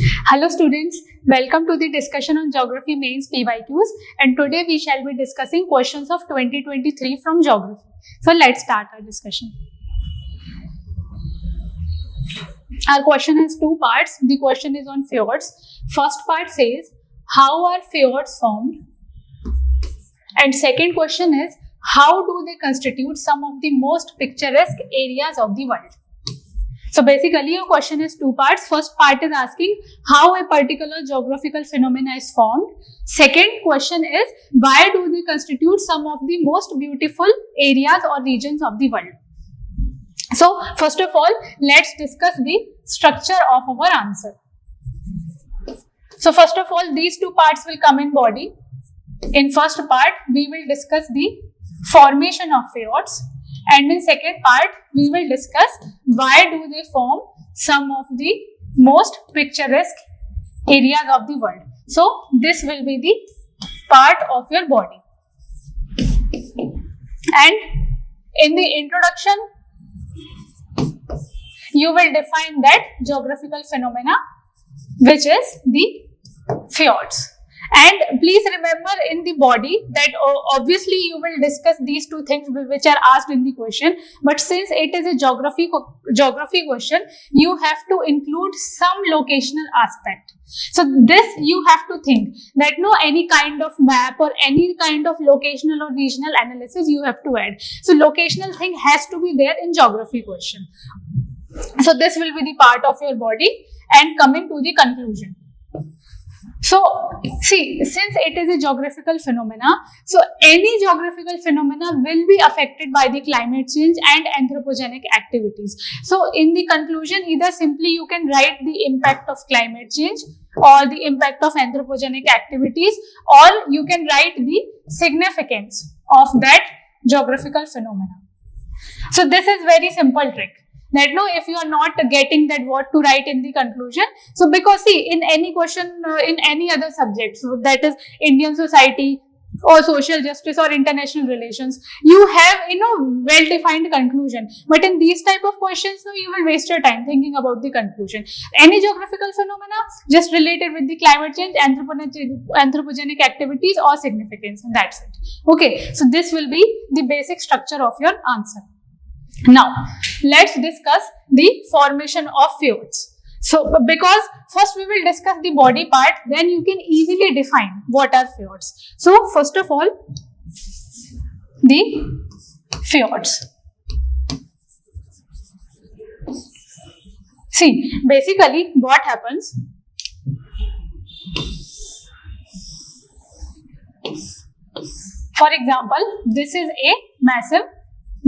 Hello students, welcome to the discussion on Geography Mains PYQs, and today we shall be discussing questions of 2023 from Geography. So let's start our discussion. Our question has two parts. The question is on fjords. First part says, how are fjords formed? And second question is, how do they constitute some of the most picturesque areas of the world? So basically your question has two parts. First part is asking how a particular geographical phenomena is formed. Second question is why do they constitute some of the most beautiful areas or regions of the world. So first of all, let's discuss the structure of our answer. So first of all, these two parts will come in body. In first part, we will discuss the formation of fjords. And in second part, we will discuss why do they form some of the most picturesque areas of the world. So, this will be the part of your body. And in the introduction, you will define that geographical phenomena, which is the fjords. And please remember in the body that obviously you will discuss these two things which are asked in the question, but since it is a geography question, you have to include some locational aspect. So this you have to think that no any kind of map or any kind of locational or regional analysis you have to add. So locational thing has to be there in geography question. So this will be the part of your body, and coming to the conclusion. So, see, since it is a geographical phenomena, so any geographical phenomena will be affected by the climate change and anthropogenic activities. So, in the conclusion, either simply you can write the impact of climate change or the impact of anthropogenic activities, or you can write the significance of that geographical phenomena. So, this is very simple trick. That no, if you are not getting that what to write in the conclusion. So because see, in any question, in any other subject, so that is Indian society or social justice or international relations, you have, well-defined conclusion. But in these type of questions, so you will waste your time thinking about the conclusion. Any geographical phenomena just related with the climate change, anthropogenic activities or significance, and that's it. Okay, so this will be the basic structure of your answer. Now, let's discuss the formation of fjords. So, because first we will discuss the body part, then you can easily define what are fjords. So, first of all, the fjords. See, basically what happens, for example, this is a massive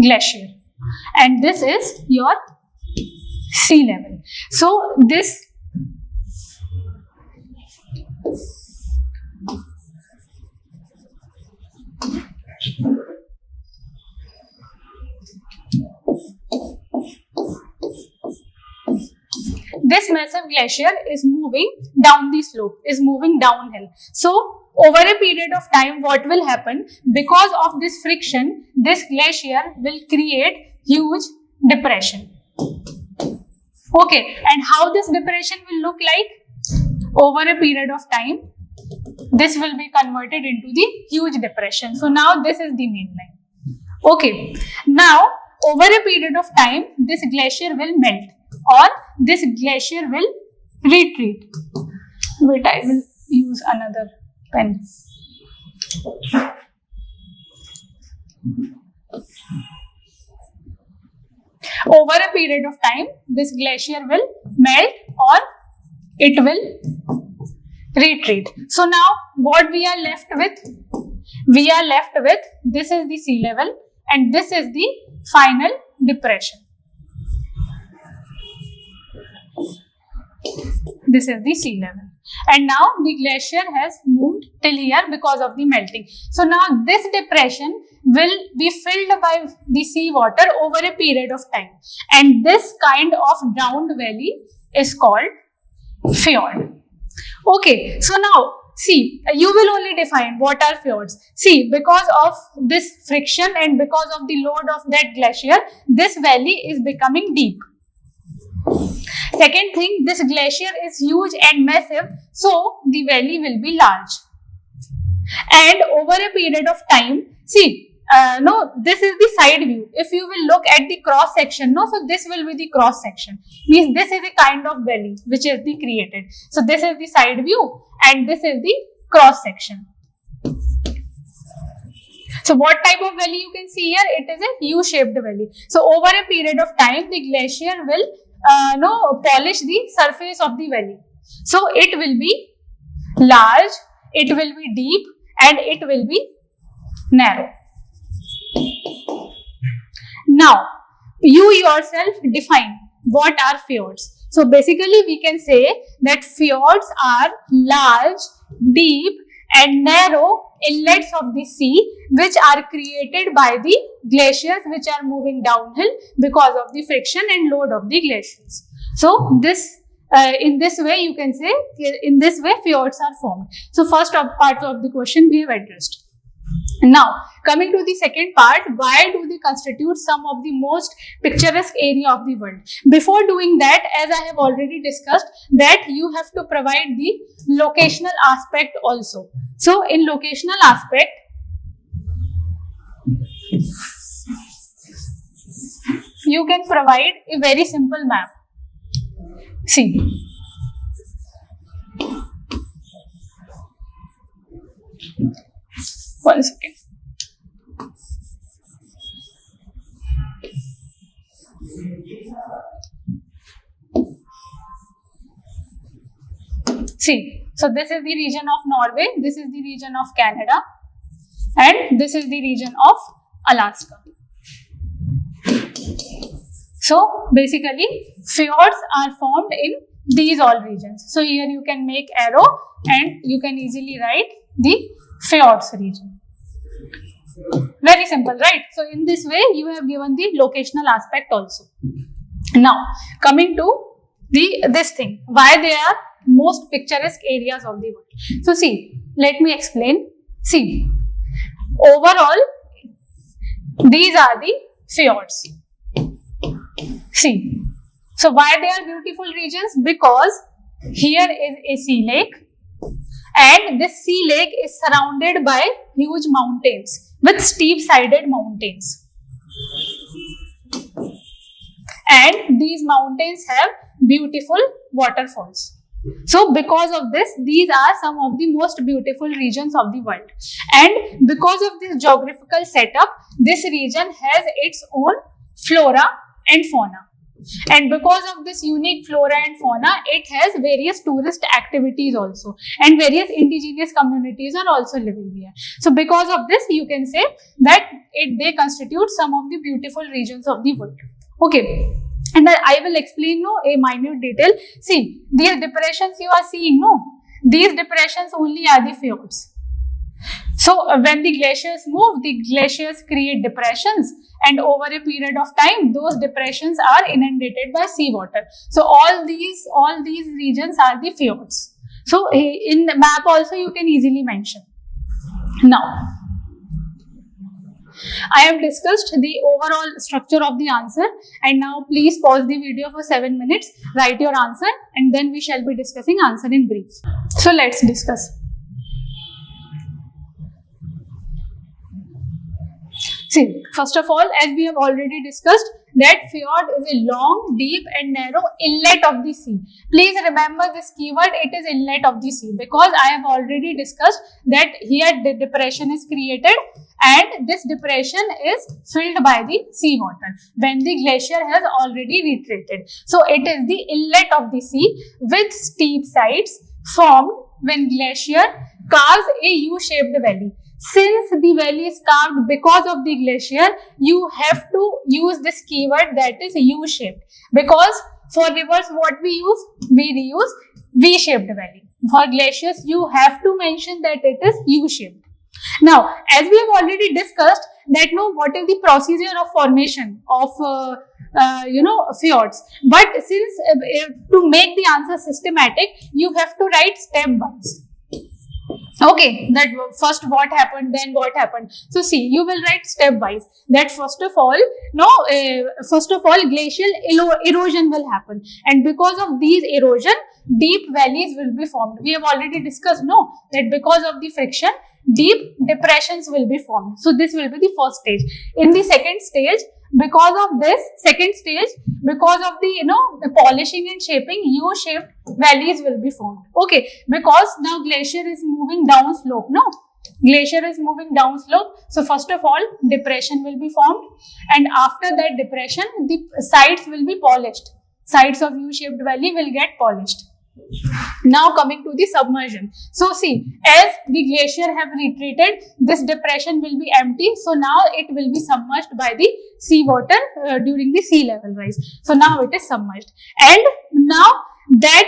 glacier. And this is your sea level. So this massive glacier is moving down the slope, is moving downhill. So over a period of time, what will happen? Because of this friction, this glacier will create huge depression. Okay, and how this depression will look like? Over a period of time, this will be converted into the huge depression. So now this is the main line. Okay, now over a period of time, this glacier will melt or this glacier will retreat. Wait, I will use another pen. Over a period of time, this glacier will melt or it will retreat. So now what we are left with? We are left with, this is the sea level and this is the final depression. This is the sea level. And now the glacier has moved till here because of the melting. So now this depression will be filled by the sea water over a period of time. And this kind of drowned valley is called fjord. Okay, so now see, you will only define what are fjords. See, because of this friction and because of the load of that glacier, this valley is becoming deep. Second thing, this glacier is huge and massive, so the valley will be large. And over a period of time, see, this is the side view. If you will look at the cross section, so this will be the cross section. Means this is a kind of valley which is the created. So this is the side view and this is the cross section. So what type of valley you can see here? It is a U-shaped valley. So over a period of time, the glacier will polish the surface of the valley. So it will be large, it will be deep, and it will be narrow. Now, you yourself define what are fjords. So basically, we can say that fjords are large, deep, and narrow inlets of the sea which are created by the glaciers which are moving downhill because of the friction and load of the glaciers. So this in this way you can say, in this way fjords are formed. So first part of the question we have addressed. Now coming to the second part, why do they constitute some of the most picturesque area of the world? Before doing that, as I have already discussed, that you have to provide the locational aspect also. So in locational aspect, you can provide a very simple map. See, one second. See, so this is the region of Norway, this is the region of Canada, and this is the region of Alaska. So basically, fjords are formed in these all regions. So here you can make arrow and you can easily write the fjords region. Very simple, right? So in this way, you have given the locational aspect also. Now coming to this thing, why they are most picturesque areas of the world. So see, let me explain. See, overall, these are the fjords. See, so why they are beautiful regions? Because here is a sea lake, and this sea lake is surrounded by huge mountains with steep sided mountains, and these mountains have beautiful waterfalls. So because of this, these are some of the most beautiful regions of the world, and because of this geographical setup, this region has its own flora and fauna. And because of this unique flora and fauna, it has various tourist activities also, and various indigenous communities are also living here. So because of this, you can say that they constitute some of the beautiful regions of the world. Okay, and I will explain a minute detail. See, these depressions you are seeing, these depressions only are the fjords. So when the glaciers move, the glaciers create depressions, and over a period of time, those depressions are inundated by seawater. So all these regions are the fjords. So in the map also you can easily mention. Now, I have discussed the overall structure of the answer, and now please pause the video for 7 minutes, write your answer, and then we shall be discussing answer in brief. So let's discuss. See, first of all, as we have already discussed, that fjord is a long, deep and narrow inlet of the sea. Please remember this keyword, it is inlet of the sea, because I have already discussed that here the depression is created and this depression is filled by the seawater when the glacier has already retreated. So it is the inlet of the sea with steep sides formed when glacier carves a U-shaped valley. Since the valley is carved because of the glacier, you have to use this keyword, that is U-shaped. Because for rivers, what we use? We reuse V-shaped valley. For glaciers, you have to mention that it is U-shaped. Now, as we have already discussed, that what is the procedure of formation of fjords. But since to make the answer systematic, you have to write stepwise. Okay, that first what happened, then what happened. So see, you will write stepwise. That first of all, glacial erosion will happen, and because of these erosion, deep valleys will be formed. We have already discussed, no, that because of the friction, deep depressions will be formed. So this will be the first stage. In the second stage, because of the the polishing and shaping, U-shaped valleys will be formed. Okay, because now glacier is moving down slope. No, glacier is moving down slope. So first of all, depression will be formed, and after that depression, the sides will be polished. Sides of U-shaped valley will get polished. Now coming to the submersion. So see, as the glacier have retreated, this depression will be empty. So now it will be submerged by the seawater during the sea level rise. So now it is submerged, and now that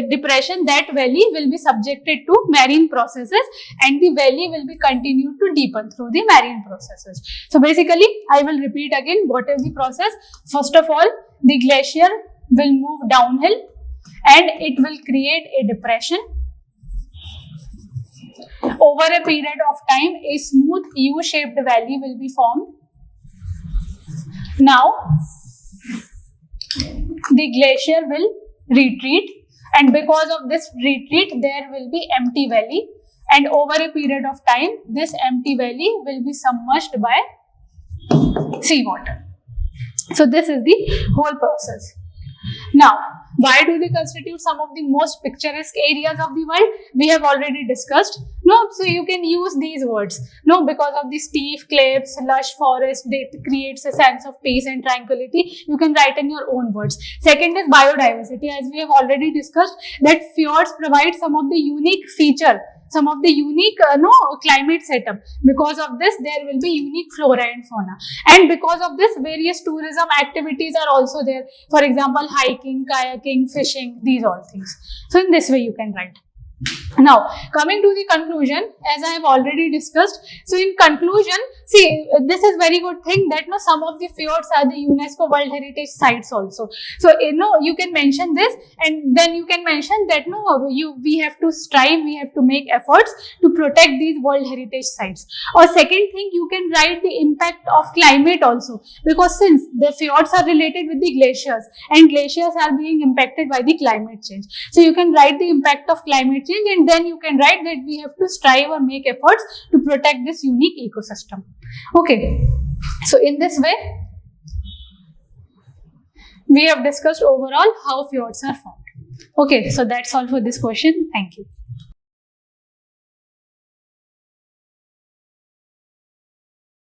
depression, that valley will be subjected to marine processes, and the valley will be continued to deepen through the marine processes. So basically, I will repeat again what is the process. First of all, the glacier will move downhill, and it will create a depression. Over a period of time, a smooth U-shaped valley will be formed. Now, the glacier will retreat, and because of this retreat, there will be empty valley, and over a period of time, this empty valley will be submerged by seawater. So this is the whole process. Now, why do they constitute some of the most picturesque areas of the world? We have already discussed. No, so you can use these words. No, because of the steep cliffs, lush forest, it creates a sense of peace and tranquility. You can write in your own words. Second is biodiversity. As we have already discussed, that fjords provide some of the unique feature, some of the unique climate setup. Because of this, there will be unique flora and fauna, and because of this, various tourism activities are also there. For example, hiking, kayaking, fishing, these all things. So in this way you can write. Now, coming to the conclusion, as I have already discussed, so in conclusion, see, this is very good thing that some of the fjords are the UNESCO World Heritage Sites also. So, you can mention this, and then you can mention that we have to strive, we have to make efforts to protect these World Heritage Sites. Or second thing, you can write the impact of climate also, because since the fjords are related with the glaciers, and glaciers are being impacted by the climate change. So, you can write the impact of climate change, and then you can write that we have to strive or make efforts to protect this unique ecosystem. Okay, so in this way, we have discussed overall how fjords are formed. Okay, so that's all for this question. Thank you.